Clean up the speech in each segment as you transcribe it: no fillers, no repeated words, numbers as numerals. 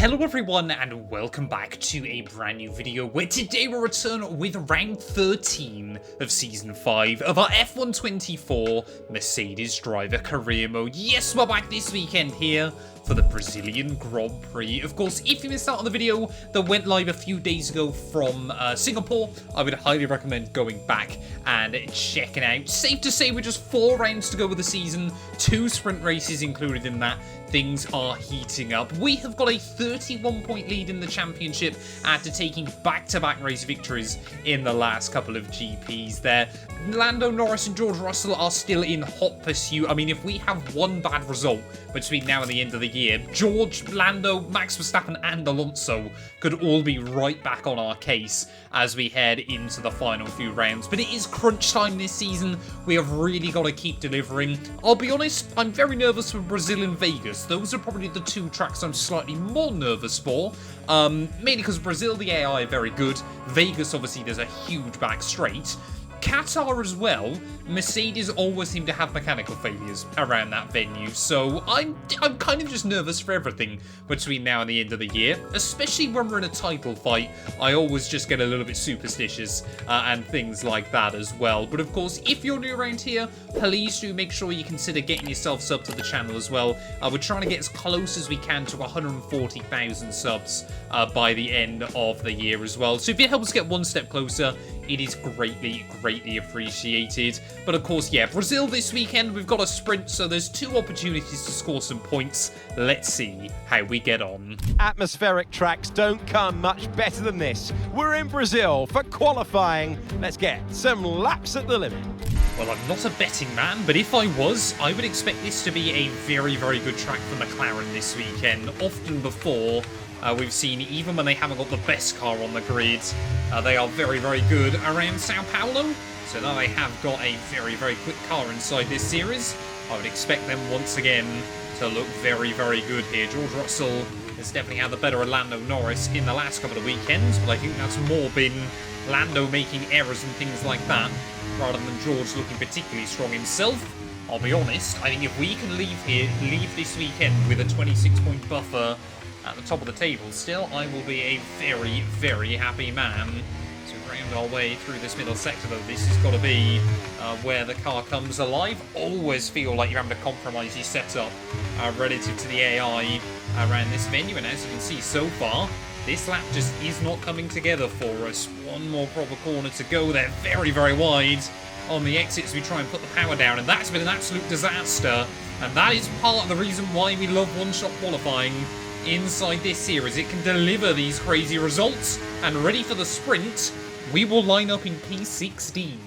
Hello everyone and welcome back to a brand new video where today we'll return with round 13 of season 5 of our F124 Mercedes driver career mode. Yes, we're back this weekend here for the Brazilian Grand Prix. Of course, if you missed out on the video that went live a few days ago from Singapore, I would highly recommend going back and checking out. Safe to say, with just 4 rounds to go with the season, 2 sprint races included in that, things are heating up. We have got a 31-point lead in the championship after taking back-to-back race victories in the last couple of GPs there. Lando, Norris and George Russell are still in hot pursuit. I mean, if we have one bad result between now and the end of the year, George, Lando, Max Verstappen and Alonso could all be right back on our case as we head into the final few rounds. But it is crunch time this season. We have really got to keep delivering. I'll be honest, I'm very nervous for Brazil and Vegas. Those are probably the 2 tracks I'm slightly more nervous for. Mainly because Brazil, the AI are very good. Vegas, obviously, there's a huge back straight. Qatar as well, Mercedes always seem to have mechanical failures around that venue, so I'm kind of just nervous for everything between now and the end of the year, especially when we're in a title fight. I always just get a little bit superstitious and things like that as well. But of course, if you're new around here, please do make sure you consider getting yourself subbed to the channel as well. We're trying to get as close as we can to 140,000 subs by the end of the year as well. So if you help us get one step closer, it is greatly appreciated. But of course, yeah, Brazil this weekend, we've got a sprint, so there's 2 opportunities to score some points. Let's see how we get on. Atmospheric tracks don't come much better than this. We're in Brazil for qualifying. Let's get some laps at the limit. Well, I'm not a betting man, but if I was, I would expect this to be a very good track for McLaren this weekend. Often before, we've seen, even when they haven't got the best car on the grid, they are very good around Sao Paulo. So now they have got a very quick car inside this series. I would expect them once again to look very good here. George Russell has definitely had the better of Lando Norris in the last couple of weekends, but I think that's more been Lando making errors and things like that, rather than George looking particularly strong himself. I'll be honest, I think if we can leave this weekend with a 26-point buffer at the top of the table still, I will be a very happy man. So round our way through this middle sector, though, this has got to be where the car comes alive. Always feel like you're having to compromise your setup relative to the AI around this venue, and as you can see so far, this lap just is not coming together for us. One more proper corner to go there, very wide on the exits. We try and put the power down, and that's been an absolute disaster, and that is part of the reason why we love one-shot qualifying inside this series. It can deliver these crazy results, and ready for the sprint, we will line up in P16.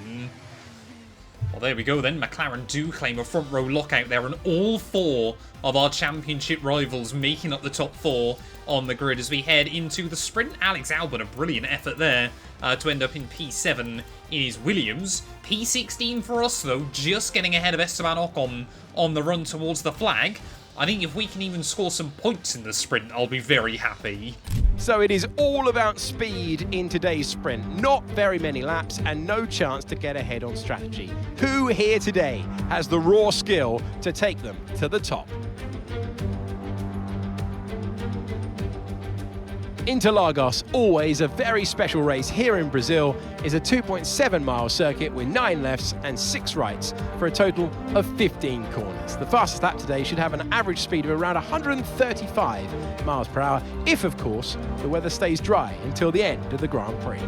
Well, there we go then. McLaren do claim a front row lockout there, and all 4 of our championship rivals making up the top 4 on the grid as we head into the sprint. Alex Albon, a brilliant effort there to end up in P7 in his Williams. P16 for us though, just getting ahead of Esteban Ocon on the run towards the flag. I think if we can even score some points in the sprint, I'll be very happy. So it is all about speed in today's sprint. Not very many laps and no chance to get ahead on strategy. Who here today has the raw skill to take them to the top? Interlagos, always a very special race here in Brazil, is a 2.7 mile circuit with 9 lefts and 6 rights for a total of 15 corners. The fastest lap today should have an average speed of around 135 miles per hour, if of course the weather stays dry until the end of the Grand Prix.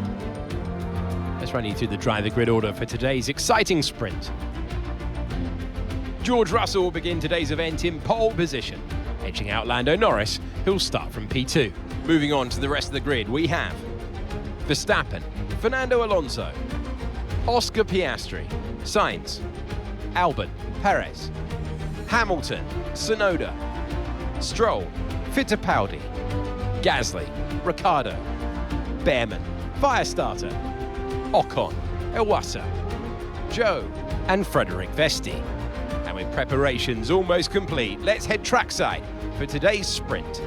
Let's run you through the driver grid order for today's exciting sprint. George Russell will begin today's event in pole position, edging out Lando Norris, who'll start from P2. Moving on to the rest of the grid, we have Verstappen, Fernando Alonso, Oscar Piastri, Sainz, Albon, Perez, Hamilton, Tsunoda, Stroll, Fittipaldi, Gasly, Ricciardo, Behrman, Firestarter, Ocon, Iwasa, Joe, and Frederick Vesti. And with preparations almost complete, let's head trackside for today's sprint.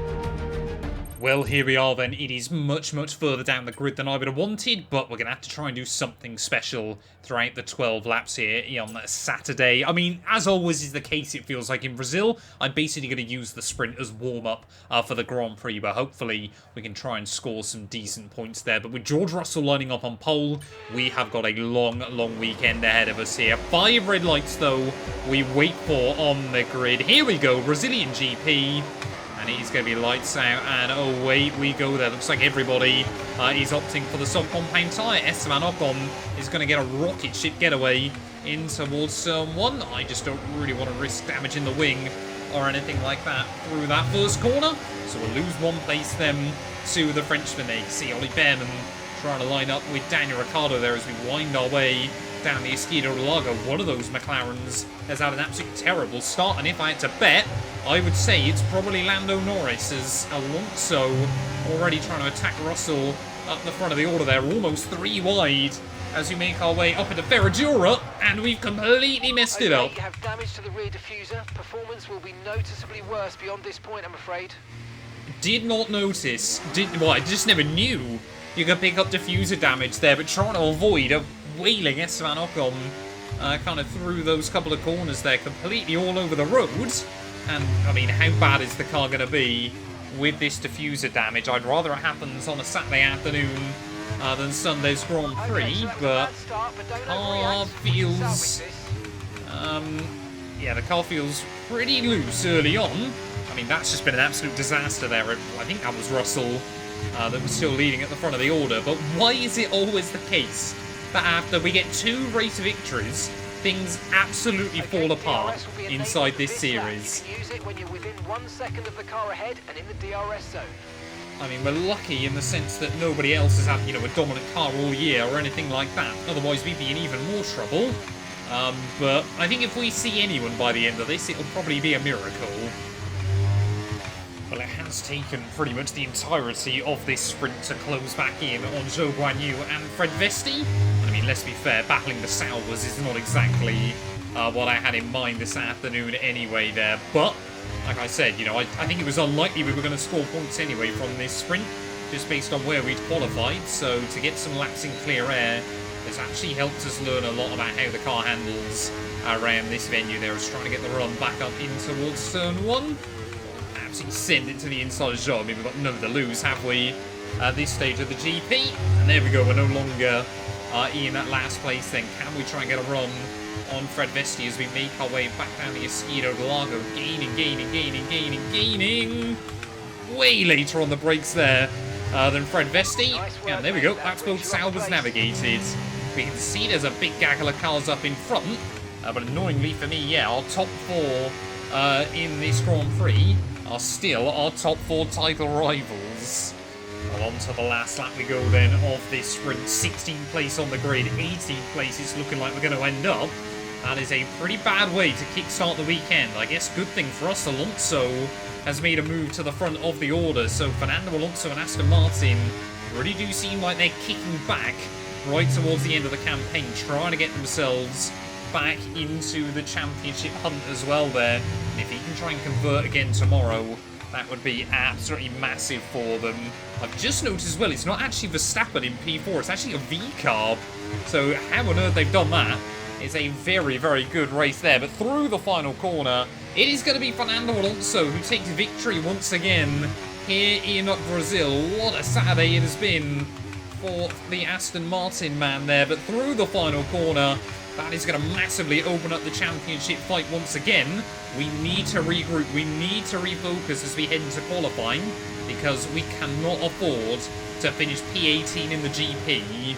Well, here we are then. It is much, much further down the grid than I would have wanted, but we're going to have to try and do something special throughout the 12 laps here on Saturday. I mean, as always is the case, it feels like in Brazil, I'm basically going to use the sprint as warm-up for the Grand Prix, but hopefully we can try and score some decent points there. But with George Russell lining up on pole, we have got a long, long weekend ahead of us here. 5 red lights, though, we wait for on the grid. Here we go, Brazilian GP. And he's going to be lights out, and oh wait, we go there. Looks like everybody is opting for the subcompound tyre. Esteban Ocon is going to get a rocket ship getaway in towards turn 1. I just don't really want to risk damaging the wing or anything like that through that first corner. So we'll lose 1 place then to the Frenchman. They see Ollie Behrman trying to line up with Daniel Ricciardo there as we wind our way down the Esquina de Lago. One of those McLarens has had an absolutely terrible start, and if I had to bet, I would say it's probably Lando Norris, as Alonso already trying to attack Russell up the front of the order there, almost 3 wide as we make our way up into Ferradura, and we've completely messed it up. You have damage to the rear diffuser. Performance will be noticeably worse beyond this point, I'm afraid. Did not notice. Well, I just never knew you could pick up diffuser damage there, but trying to avoid a wailing Esteban Ocon kind of through those couple of corners there, completely all over the road. And, I mean, how bad is the car going to be with this diffuser damage? I'd rather it happens on a Saturday afternoon than Sunday's Grand Prix, but car feels... yeah, the car feels pretty loose early on. I mean, that's just been an absolute disaster there. I think that was Russell that was still leading at the front of the order. But why is it always the case that after we get 2 race victories, things absolutely fall apart inside this series? You can use it when you're within 1 second of the car ahead and in the DRS zone. I mean, we're lucky in the sense that nobody else has had, you know, a dominant car all year or anything like that. Otherwise, we'd be in even more trouble. But I think if we see anyone by the end of this, it'll probably be a miracle. Well, it has taken pretty much the entirety of this sprint to close back in on Zhou Guanyu and Fred Vesti. I mean, let's be fair, battling the Salvers is not exactly what I had in mind this afternoon anyway there. But, like I said, you know, I think it was unlikely we were going to score points anyway from this sprint, just based on where we'd qualified. So to get some laps in clear air has actually helped us learn a lot about how the car handles around this venue there. Is trying to get the run back up in towards turn 1. Absolutely send it to the inside of Zhou. I mean, we've got none to lose, have we, at this stage of the GP? And there we go, we're no longer in that last place then. Can we try and get a run on Fred Vesti as we make our way back down the Esquina de Lago? Gaining. Way later on the brakes there than Fred Vesti. And there we go, that's both Salvers navigated. We can see there's a big gaggle of cars up in front. But annoyingly for me, yeah, our top 4 in this Grand Prix are still our top 4 title rivals. Well, on to the last lap we go then of this sprint. 16th place on the grid, 18th place it's looking like we're going to end up. That is a pretty bad way to kickstart the weekend. I guess good thing for us, Alonso has made a move to the front of the order. So Fernando Alonso and Aston Martin really do seem like they're kicking back right towards the end of the campaign, trying to get themselves back into the championship hunt as well there. And if he can try and convert again tomorrow, that would be absolutely massive for them. I've just noticed as well, it's not actually Verstappen in P4, it's actually a V-carb. So how on earth they've done that is a very, very good race there. But through the final corner, it is going to be Fernando Alonso who takes victory once again here in Brazil. What a Saturday it has been for the Aston Martin man there. But through the final corner, that is going to massively open up the championship fight once again. We need to regroup, we need to refocus as we head into qualifying, because we cannot afford to finish P18 in the GP.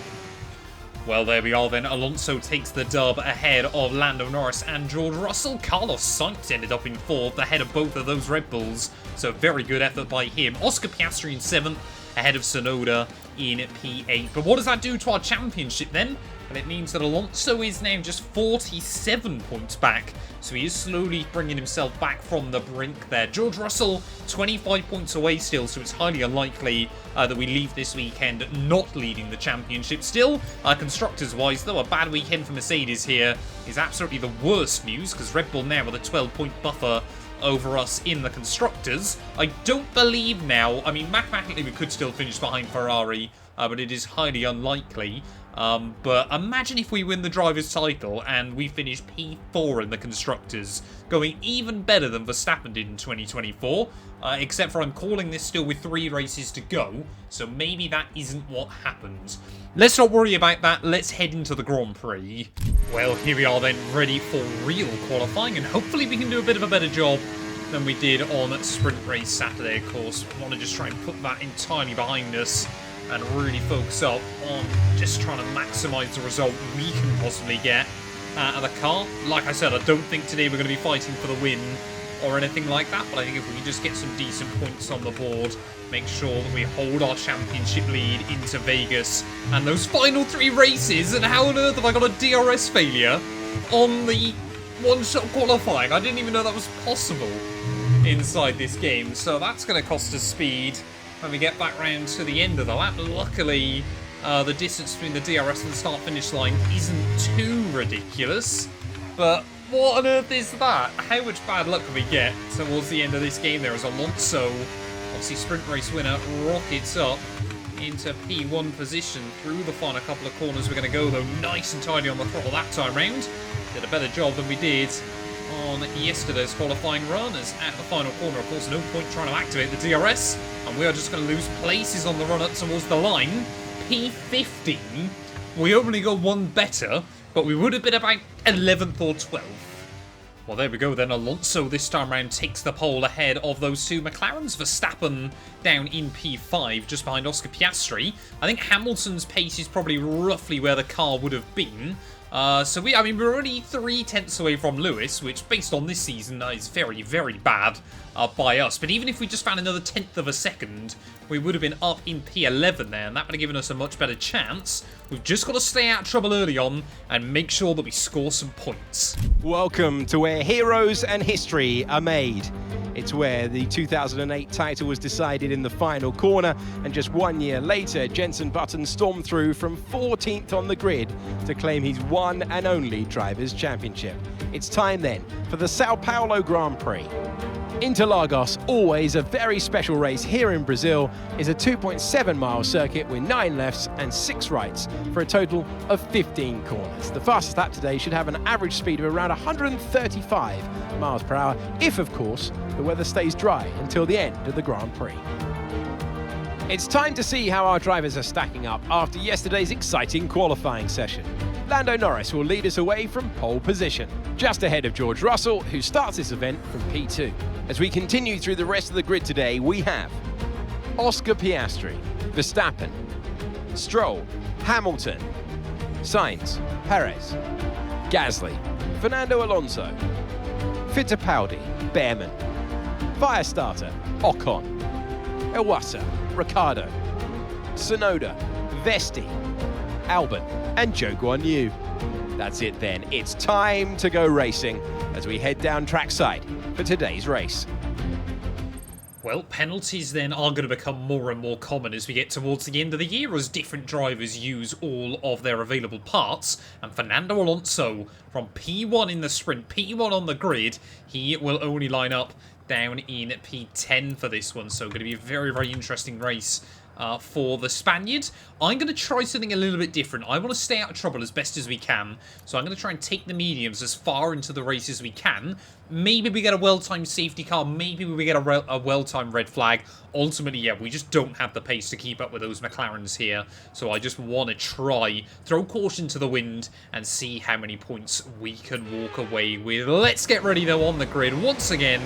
Well, there we are then. Alonso takes the dub ahead of Lando Norris and George Russell. Carlos Sainz ended up in 4th ahead of both of those Red Bulls. So very good effort by him. Oscar Piastri in 7th ahead of Tsunoda in P8. But what does that do to our championship then? And it means that Alonso is now just 47 points back. So he is slowly bringing himself back from the brink there. George Russell, 25 points away still, so it's highly unlikely that we leave this weekend not leading the championship. Still, constructors-wise, though, a bad weekend for Mercedes here is absolutely the worst news, because Red Bull now with a 12-point buffer over us in the Constructors. I don't believe now, I mean, mathematically we could still finish behind Ferrari, but it is highly unlikely. But imagine if we win the Drivers' title and we finish P4 in the Constructors, going even better than Verstappen did in 2024, except for I'm calling this still with 3 races to go, so maybe that isn't what happens. Let's not worry about that, let's head into the Grand Prix. Well, here we are then, ready for real qualifying, and hopefully we can do a bit of a better job than we did on Sprint Race Saturday, of course. I want to just try and put that entirely behind us and really focus up on just trying to maximise the result we can possibly get out of the car. Like I said, I don't think today we're going to be fighting for the win or anything like that, but I think if we can just get some decent points on the board, make sure that we hold our championship lead into Vegas and those final 3 races. And how on earth have I got a DRS failure on the one-shot qualifying? I didn't even know that was possible inside this game, so that's going to cost us speed when we get back round to the end of the lap. Luckily, the distance between the DRS and the start-finish line isn't too ridiculous, but what on earth is that? How much bad luck can we get towards the end of this game there as Alonso, obviously sprint race winner, rockets up into P1 position through the final couple of corners. We're going to go, though, nice and tidy on the throttle that time round. Did a better job than we did on yesterday's qualifying run, as at the final corner, of course, no point trying to activate the DRS, and we are just going to lose places on the run up towards the line. P15, we only got 1 better, but we would have been about 11th or 12th. Well, there we go then. Alonso this time round takes the pole ahead of those 2 McLarens. Verstappen down in P5, just behind Oscar Piastri. I think Hamilton's pace is probably roughly where the car would have been. So we're only 3 tenths away from Lewis, which based on this season is very, very bad by us. But even if we just found another 1/10 of a second, we would have been up in P11 there, and that would have given us a much better chance. We've just got to stay out of trouble early on and make sure that we score some points. Welcome to where heroes and history are made. It's where the 2008 title was decided in the final corner, and just 1 year later, Jenson Button stormed through from 14th on the grid to claim his one and only Drivers' Championship. It's time then for the Sao Paulo Grand Prix. Interlagos, always a very special race here in Brazil, is a 2.7-mile circuit with 9 lefts and 6 rights for a total of 15 corners. The fastest lap today should have an average speed of around 135 miles per hour, if of course the weather stays dry until the end of the Grand Prix. It's time to see how our drivers are stacking up after yesterday's exciting qualifying session. Lando Norris will lead us away from pole position, just ahead of George Russell, who starts this event from P2. As we continue through the rest of the grid today, we have Oscar Piastri, Verstappen, Stroll, Hamilton, Sainz, Perez, Gasly, Fernando Alonso, Fittipaldi, Behrman, Firestarter, Ocon, Iwasa, Ricciardo, Tsunoda, Vesti, Albon, and Zhou Guanyu. That's it then. It's time to go racing as we head down trackside for today's race. Well, penalties then are going to become more and more common as we get towards the end of the year, as different drivers use all of their available parts. And Fernando Alonso from P1 in the sprint, P1 on the grid, he will only line up down in P10 for this one. So going to be a very, very interesting race for the Spaniard. I'm going to try something a little bit different. I want to stay out of trouble as best as we can, so I'm going to try and take the mediums as far into the race as we can. Maybe we get a well-timed safety car, maybe we get a well-timed red flag. Ultimately, yeah, we just don't have the pace to keep up with those McLarens here, so I just want to try, throw caution to the wind, and see how many points we can walk away with. Let's get ready, though, on the grid once again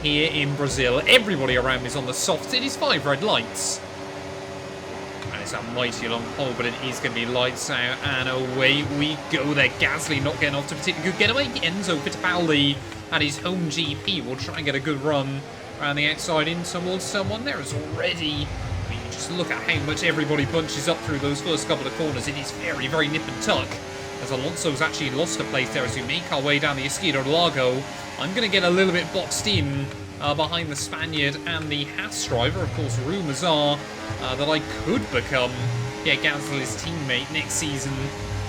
here in Brazil. Everybody around me is on the softs. It is 5 red lights. It's a mighty long pole, but it is going to be lights out, and away we go there. Gasly not getting off to a particularly good getaway. Enzo Fittipaldi at his home GP will try and get a good run around the outside in towards someone. There is already, I mean, just look at how much everybody punches up through those first couple of corners. It is very, very nip and tuck, as Alonso's actually lost a place there as we make our way down the Esquina Largo. I'm going to get a little bit boxed in behind the Spaniard and the Haas driver. Of course, rumours are that I could become Gasly's teammate next season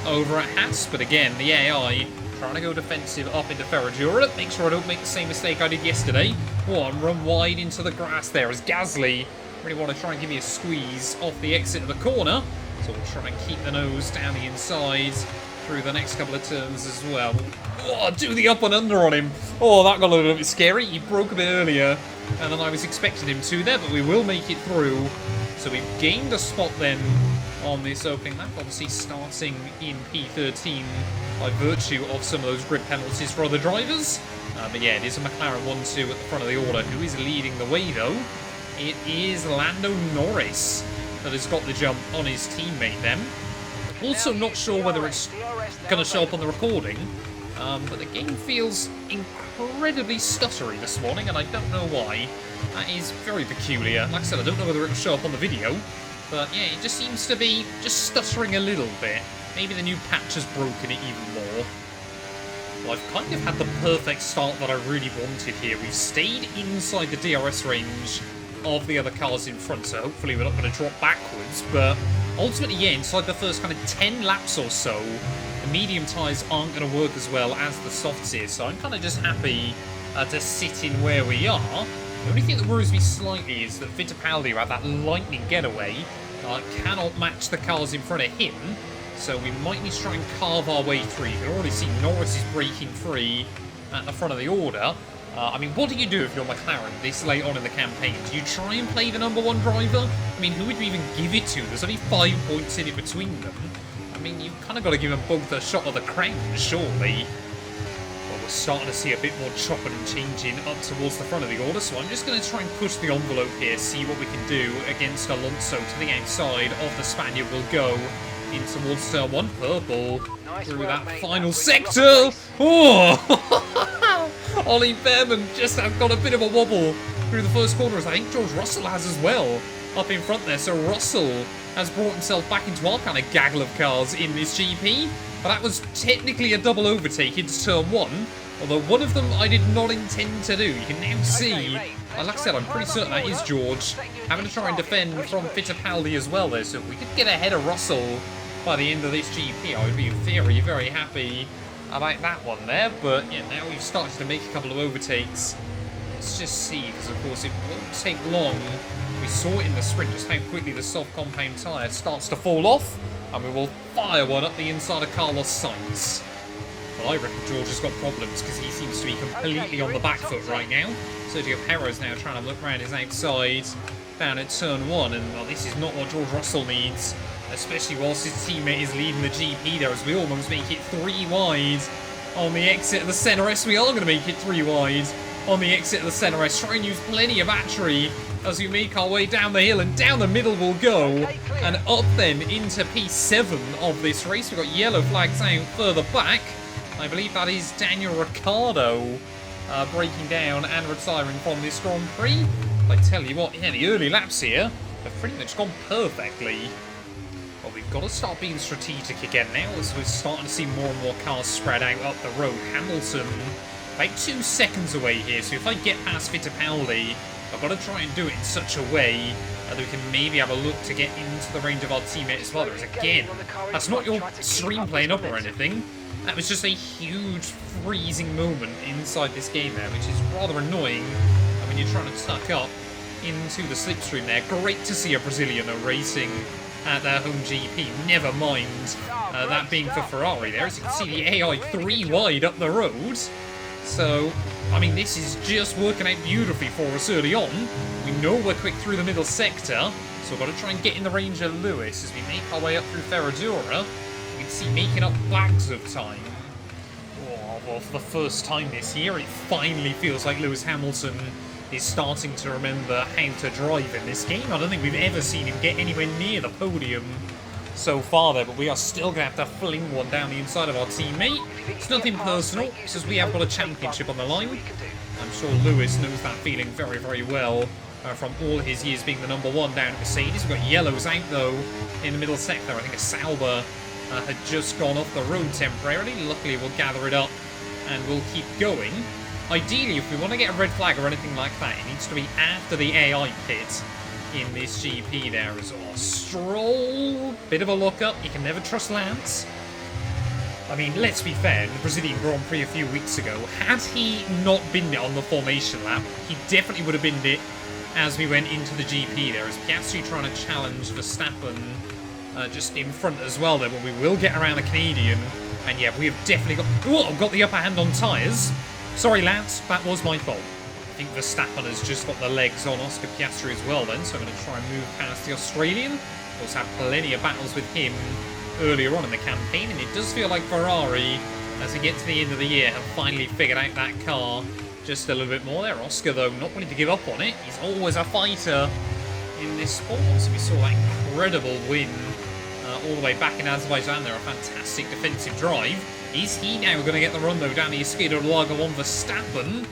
over at Haas. But again, the AI trying to go defensive up into Ferradura. Make sure I don't make the same mistake I did yesterday. One, run wide into the grass there as Gasly really want to try and give me a squeeze off the exit of the corner. So we'll try and keep the nose down the inside through the next couple of turns as well. Oh, do the up and under on him. Oh, that got a little bit scary. He broke a bit earlier than I was expecting him to there, but we will make it through. So we've gained a spot then on this opening lap, obviously starting in P13 by virtue of some of those grid penalties for other drivers. But yeah, it is a McLaren 1-2 at the front of the order. Who is leading the way though? It is Lando Norris that has got the jump on his teammate then. Also not sure whether it's going to show up on the recording, but the game feels incredibly stuttery this morning, and I don't know why. That is very peculiar. Like I said, I don't know whether it will show up on the video, but yeah, it just seems to be just stuttering a little bit. Maybe the new patch has broken it even more. Well, I've kind of had the perfect start that I really wanted here. We've stayed inside the DRS range of the other cars in front, so hopefully we're not going to drop backwards, but ultimately, yeah, inside the first kind of 10 laps or so, the medium tyres aren't going to work as well as the softs here, so I'm kind of just happy to sit in where we are. The only thing that worries me slightly is that Fittipaldi, who had that lightning getaway, cannot match the cars in front of him, so we might need to try and carve our way through. You can already see Norris is breaking free at the front of the order. I mean, what do you do if you're McLaren this late on in the campaign? Do you try and play the #1 driver? I mean, who would you even give it to? There's only 5 points in it between them. I mean, you've kind of got to give them both a shot of the crown, surely. Well, we're starting to see a bit more chopping and changing up towards the front of the order, so I'm just going to try and push the envelope here, see what we can do against Alonso to the outside of the Spaniard. Will go in towards turn 1. Purple through that final sector. Oh! Ollie Behrman just got a bit of a wobble through the first corner, as I think George Russell has as well up in front there. So Russell has brought himself back into our kind of gaggle of cars in this GP. But that was technically a double overtake into turn 1, although one of them I did not intend to do. You can now see, like I said, I'm pretty certain that is George having to try and defend from Fittipaldi as well there. So if we could get ahead of Russell by the end of this GP, I would be very, very happy about that one there. But yeah, now we've started to make a couple of overtakes. Let's just see, because of course it won't take long. We saw it in the sprint just how quickly the soft compound tyre starts to fall off, and we will fire one up the inside of Carlos Sainz. Well, I reckon George has got problems because he seems to be completely on the back foot right now. Sergio Perez now trying to look around his outside down at turn 1, and well, this is not what George Russell needs, especially whilst his teammate is leading the GP there, as we almost make it 3 wide on the exit of the centre S. We are going to make it 3 wide on the exit of the centre S. Try and use plenty of battery as we make our way down the hill, and down the middle we'll go, and up then into P7 of this race. We've got yellow flags out further back. I believe that is Daniel Ricciardo breaking down and retiring from this Grand Prix. I tell you what, yeah, the early laps here have pretty much gone perfectly. Well, we've got to start being strategic again now, as we're starting to see more and more cars spread out up the road. Hamilton about 2 seconds away here, so if I get past Fittipaldi, I've got to try and do it in such a way that we can maybe have a look to get into the range of our teammate as well. Whereas again, that's not your stream playing up or anything. That was just a huge freezing moment inside this game there, which is rather annoying when you're trying to tuck up into the slipstream there. Great to see a Brazilian racing at their home GP. Never mind that being for Ferrari there. As you can see, the AI 3 wide up the road. So, I mean, this is just working out beautifully for us early on. We know we're quick through the middle sector, so we've got to try and get in the range of Lewis as we make our way up through Ferradura. You can see making up flags of time. Oh, well, for the first time this year, it finally feels like Lewis Hamilton is starting to remember how to drive in this game. I don't think we've ever seen him get anywhere near the podium so far there, but we are still going to have to fling one down the inside of our teammate. It's nothing personal, because we have got a championship on the line. I'm sure Lewis knows that feeling very, very well from all his years being the #1 down at Mercedes. We've got yellows out, though, in the middle sector. I think a Sauber had just gone off the road temporarily. Luckily, we'll gather it up and we'll keep going. Ideally, if we want to get a red flag or anything like that, it needs to be after the AI pit in this GP there as well. Stroll, bit of a look up. You can never trust Lance. I mean, let's be fair, in the Brazilian Grand Prix a few weeks ago, had he not been there on the formation lap, he definitely would have been it as we went into the GP there, as Piastri trying to challenge Verstappen just in front as well there, but we will get around the Canadian, and yeah, we have definitely got the upper hand on tyres. Sorry, Lance, that was my fault. I think Verstappen has just got the legs on Oscar Piastri as well then, so I'm going to try and move past the Australian. Of course, had plenty of battles with him earlier on in the campaign, and it does feel like Ferrari, as we get to the end of the year, have finally figured out that car just a little bit more there. Oscar, though, not willing to give up on it. He's always a fighter in this sport. So we saw that incredible win all the way back in Azerbaijan there, a fantastic defensive drive. Is he now going to get the run, though, down the Escudo de Lago on Verstappen?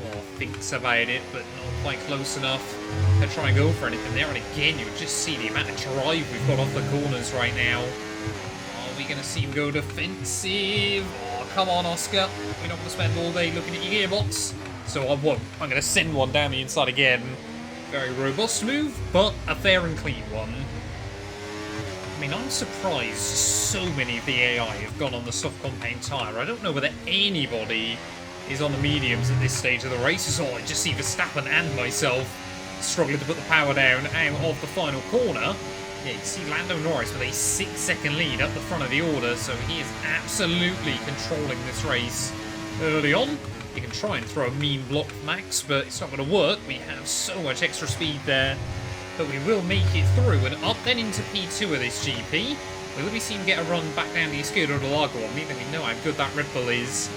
Well, thinks about it, but not quite close enough to try and go for anything there. And again, you would just see the amount of drive we've got off the corners right now. Are we going to see him go defensive? Oh, come on, Oscar. We don't want to spend all day looking at your gearbox. So I won't. I'm going to send one down the inside again. Very robust move, but a fair and clean one. I mean, I'm surprised so many of the AI have gone on the soft compound tyre. I don't know whether anybody is on the mediums at this stage of the race. So I just see Verstappen and myself struggling to put the power down out of the final corner. Yeah, you see Lando Norris with a 6-second lead up the front of the order, so he is absolutely controlling this race early on. You can try and throw a mean block Max, but it's not going to work. We have so much extra speed there. But we will make it through and up then into P2 of this GP. Will we see him get a run back down the Escudo de Lago? I mean, we know how good that Red Bull is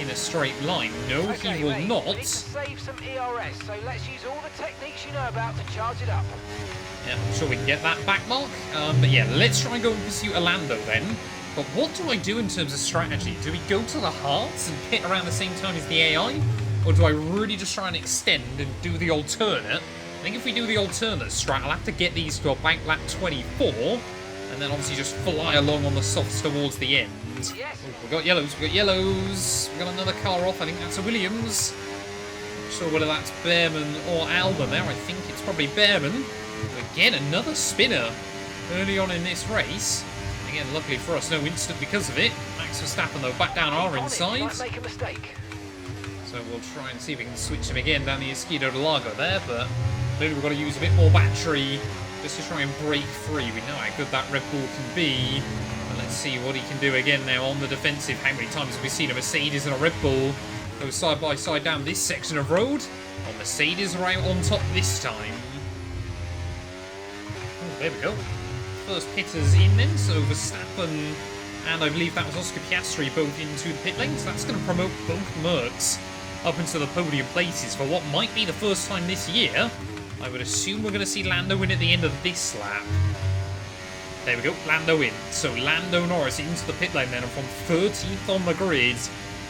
in a straight line. No, okay, he will mate, not. We need to save some ERS, so let's use all the techniques you know about to charge it up. Yeah, I'm sure we can get that back, Mark. But yeah, let's try and go and pursue Lando then. But what do I do in terms of strategy? Do we go to the hearts and pit around the same time as the AI? Or do I really just try and extend and do the alternate? I think if we do the alternate strat, I'll have to get these to about lap 24, and then obviously just fly along on the softs towards the end. Yes. Oh, we've got yellows, we've got another car off. I think that's a Williams. Not sure whether that's Behrman or Albon there. I think it's probably Behrman. Again, another spinner early on in this race. Again, luckily for us, no instant because of it. Max Verstappen, though, back down our inside. Might make a mistake. So we'll try and see if we can switch him again down the Escudo de Lago there, but clearly we've got to use a bit more battery just to try and break free. We know how good that Red Bull can be. And let's see what he can do again now on the defensive. How many times have we seen a Mercedes and a Red Bull go side by side down this section of road? Well, Mercedes are out on top this time. Oh, there we go. First pitters in then, so Verstappen and I believe that was Oscar Piastri both into the pit lane. So that's going to promote both Mercs up into the podium places for what might be the first time this year. I would assume we're going to see Lando win at the end of this lap. There we go, Lando in. So Lando Norris into the pit lane then, and from 13th on the grid,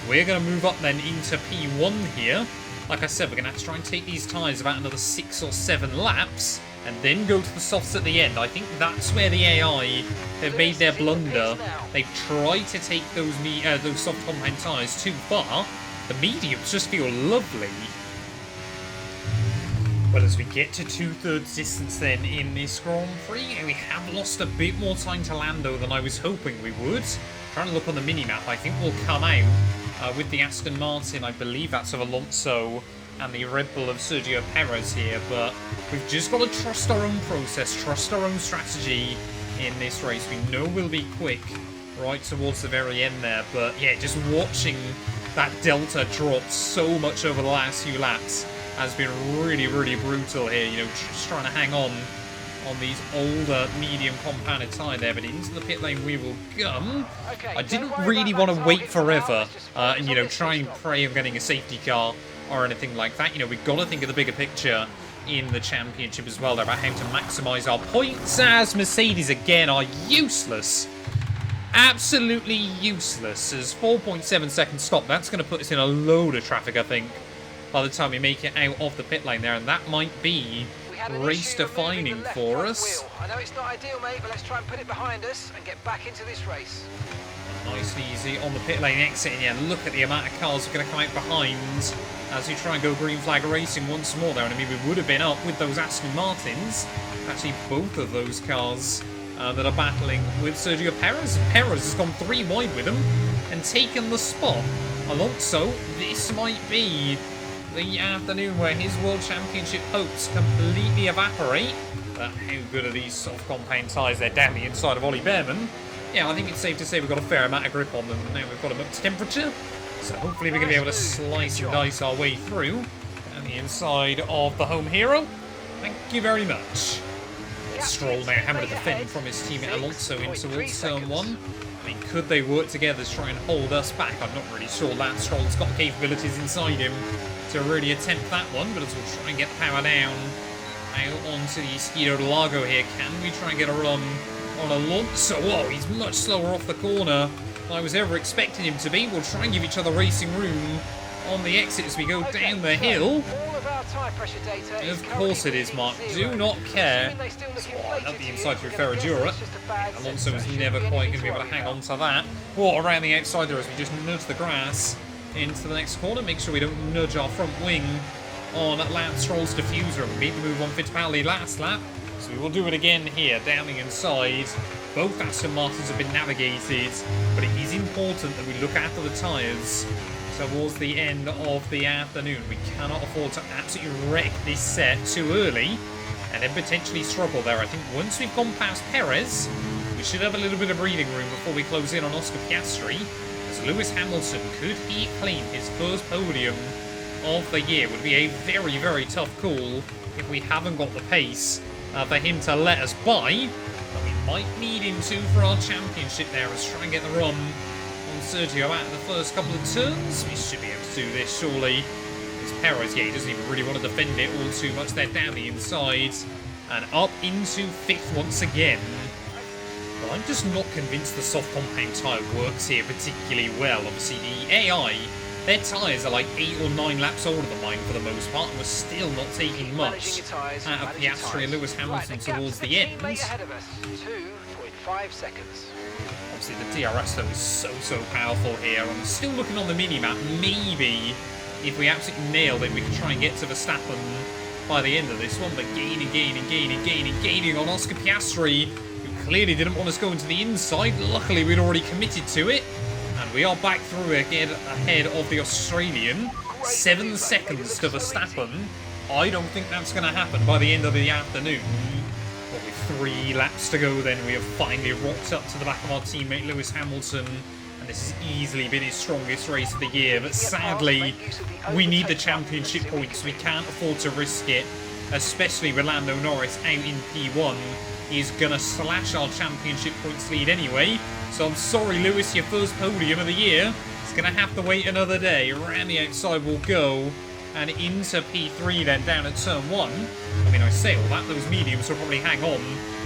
we're going to move up then into P1 here. Like I said, we're going to have to try and take these tyres about another 6 or 7 laps, and then go to the softs at the end. I think that's where the AI have made their blunder. They've tried to take those soft compound tyres too far. The mediums just feel lovely. But as we get to 2/3 distance then in this Grand Prix, we have lost a bit more time to Lando than I was hoping we would. Trying to look on the mini-map, I think we'll come out with the Aston Martin. I believe that's of Alonso and the Red Bull of Sergio Perez here, but we've just got to trust our own process, trust our own strategy in this race. We know we'll be quick right towards the very end there, but yeah, just watching that delta drop so much over the last few laps has been really, really brutal here. You know, just trying to hang on these older medium compounded tyre there, but into the pit lane we will come. I didn't really want to wait forever and, you know, try and pray on getting a safety car or anything like that. You know, we've got to think of the bigger picture in the championship as well, about how to maximise our points, as Mercedes again are useless. Absolutely useless. As 4.7 seconds stop, that's going to put us in a load of traffic, I think, by the time we make it out of the pit lane there, and that might be race defining for us. I know it's not ideal, mate, but let's try and put it behind us and get back into this race. Nice and easy on the pit lane exit, and yeah, look at the amount of cars we're going to come out behind as we try and go green flag racing once more there. And I mean, we would have been up with those Aston Martins. Actually, both of those cars that are battling with Sergio Perez. Perez has gone 3 wide with him and taken the spot. Alonso, this might be the afternoon where his World Championship hopes completely evaporate. But how good are these soft compound tyres? They're down the inside of Ollie Behrman. Yeah, I think it's safe to say we've got a fair amount of grip on them. Now we've got them up to temperature. So hopefully we're going to be able to slice and dice our way through. And the inside of the home hero. Thank you very much. Stroll now having to defend from his teammate Alonso in towards turn 1. I mean, could they work together to try and hold us back? I'm not really sure that Stroll's got the capabilities inside him to really attempt that one, but as we'll try and get the power down out onto the Esquito de Lago here. Can we try and get a run on Alonso? Whoa, he's much slower off the corner than I was ever expecting him to be. We'll try and give each other racing room on the exit as we go down the hill. Of course it is, Mark. Do not care. Oh, not the inside through Ferradura. Alonso is never quite going to be able to hang on to that. Oh, around the outside there as we just nudge the grass into the next corner. Make sure we don't nudge our front wing on Lance Stroll's diffuser. We made the move on Fittipaldi last lap, so we will do it again here, down the inside. Both Aston Martins have been navigated, but it is important that we look after the tyres towards the end of the afternoon. We cannot afford to absolutely wreck this set too early and then potentially struggle there. I think once we've gone past Perez, we should have a little bit of breathing room before we close in on Oscar Piastri. As Lewis Hamilton, could he claim his first podium of the year? Would be a very, very tough call if we haven't got the pace for him to let us by. But we might need him to for our championship there. Let's try and get the run on Sergio out in the first couple of turns. We should be able to do this, surely. It's Perez, yeah, he doesn't even really want to defend it all too much. They're down the inside and up into 5th once again. But I'm just not convinced the soft compound tyre works here particularly well. Obviously, the AI, their tyres are like 8 or 9 laps older than mine for the most part, and we're still not taking much out of Piastri and Lewis Hamilton towards the end. 2.5 seconds. Obviously, the DRS, though, is so powerful here. I'm still looking on the mini-map. Maybe, if we absolutely nailed it, we could try and get to Verstappen by the end of this one. But gaining on Oscar Piastri, who clearly didn't want us going to the inside. Luckily, we'd already committed to it. And we are back through again ahead of the Australian. 7 seconds to Verstappen. I don't think that's going to happen by the end of the afternoon. But with 3 laps to go then, we have finally rocked up to the back of our teammate Lewis Hamilton. And this has easily been his strongest race of the year. But sadly, we need the championship points. We can't afford to risk it, especially with Lando Norris out in P1. He's going to slash our championship points lead anyway. So I'm sorry, Lewis, your first podium of the year. It's going to have to wait another day. Around the outside we'll go. And into P3 then, down at turn 1. I mean, I say all that, those mediums will probably hang on.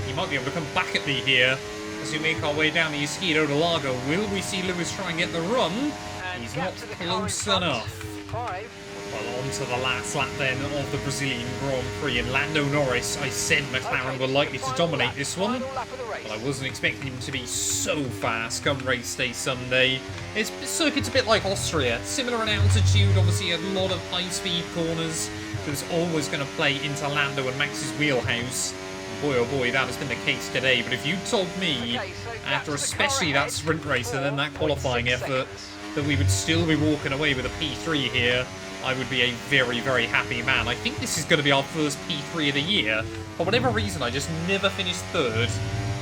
He might be able to come back at me here as we make our way down the Esquito de Lago. Will we see Lewis try and get the run? He's not close enough. Well, on to the last lap then of the Brazilian Grand Prix. And Lando Norris, I said McLaren were likely to dominate this one, but I wasn't expecting him to be so fast come race day Sunday. It's circuit's a bit like Austria, similar in altitude, obviously a lot of high-speed corners. That's always going to play into Lando and Max's wheelhouse. Boy, oh boy, that has been the case today. But if you told me, after especially that sprint race and then that qualifying effort, that we would still be walking away with a P3 here, I would be a very, very happy man. I think this is going to be our first P3 of the year. For whatever reason, I just never finished 3rd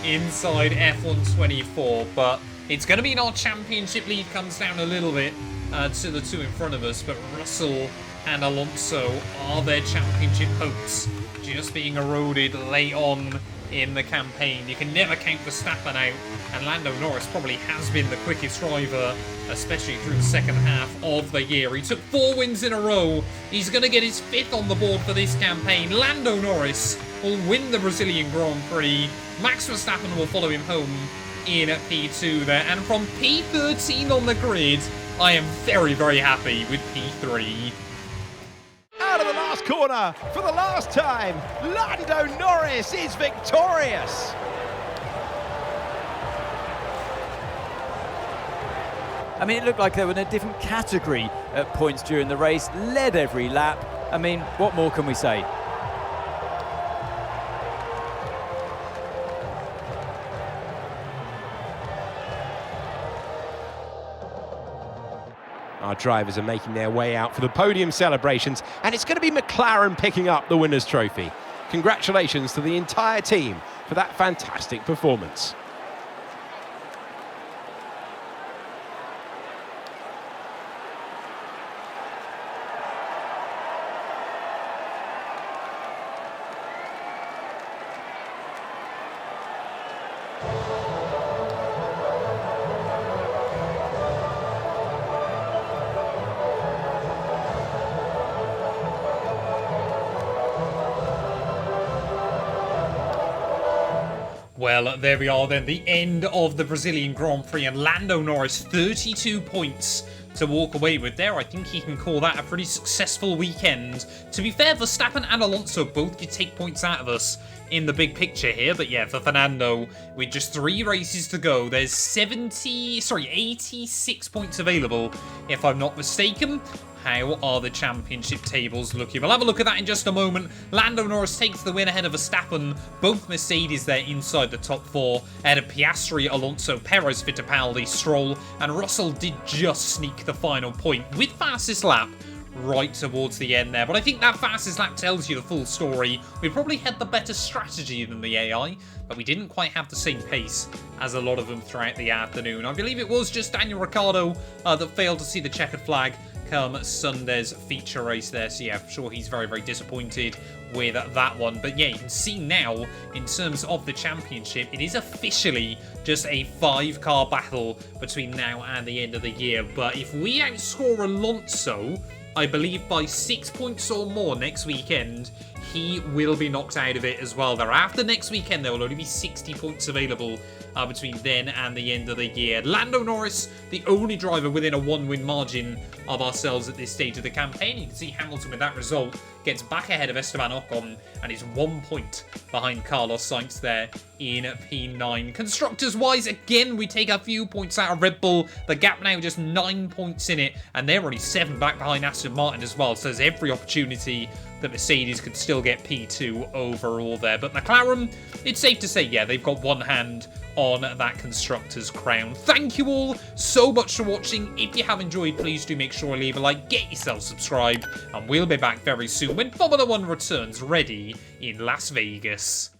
inside F124. But it's going to mean our championship lead comes down a little bit to the 2 in front of us. But Russell and Alonso are their championship hopes just being eroded late on in the campaign. You can never count Verstappen out, and Lando Norris probably has been the quickest driver, especially through the second half of the year. He took 4 wins in a row. He's going to get his 5th on the board for this campaign. Lando Norris will win the Brazilian Grand Prix. Max Verstappen will follow him home in at P2 there, and from P13 on the grid, I am very, very happy with P3. Out of the last corner for the last time, Lando Norris is victorious. I mean, it looked like they were in a different category at points during the race, led every lap. I mean, what more can we say? Our drivers are making their way out for the podium celebrations, and it's going to be McLaren picking up the winner's trophy. Congratulations to the entire team for that fantastic performance. Well, there we are then, the end of the Brazilian Grand Prix, and Lando Norris 32 points to walk away with there. I think he can call that a pretty successful weekend. To be fair, Verstappen and Alonso both did take points out of us in the big picture here, but yeah, for Fernando, with just 3 races to go, there's 86 points available, if I'm not mistaken. How are the championship tables looking? We'll have a look at that in just a moment. Lando Norris takes the win ahead of Verstappen. Both Mercedes there inside the top 4. Ahead of Piastri, Alonso, Perez, Fittipaldi, Stroll, and Russell did just sneak the final point with fastest lap right towards the end there. But I think that fastest lap tells you the full story. We probably had the better strategy than the AI, but we didn't quite have the same pace as a lot of them throughout the afternoon. I believe it was just Daniel Ricciardo that failed to see the checkered flag come Sunday's feature race there. So yeah, I'm sure he's very, very disappointed with that one. But yeah, you can see now, in terms of the championship, it is officially just a 5-car battle between now and the end of the year. But if we outscore Alonso, I believe by 6 points or more next weekend, he will be knocked out of it as well. Thereafter next weekend, there will only be 60 points available between then and the end of the year. Lando Norris, the only driver within a 1-win margin of ourselves at this stage of the campaign. You can see Hamilton with that result gets back ahead of Esteban Ocon and is 1 point behind Carlos Sainz there in P9. Constructors-wise, again, we take a few points out of Red Bull. The gap now just 9 points in it, and they're only 7 back behind Aston Martin as well. So there's every opportunity that Mercedes could still get P2 overall there. But McLaren, it's safe to say, yeah, they've got one hand on that Constructors' crown. Thank you all so much for watching. If you have enjoyed, please do make sure to leave a like, get yourself subscribed, and we'll be back very soon when Formula 1 returns ready in Las Vegas.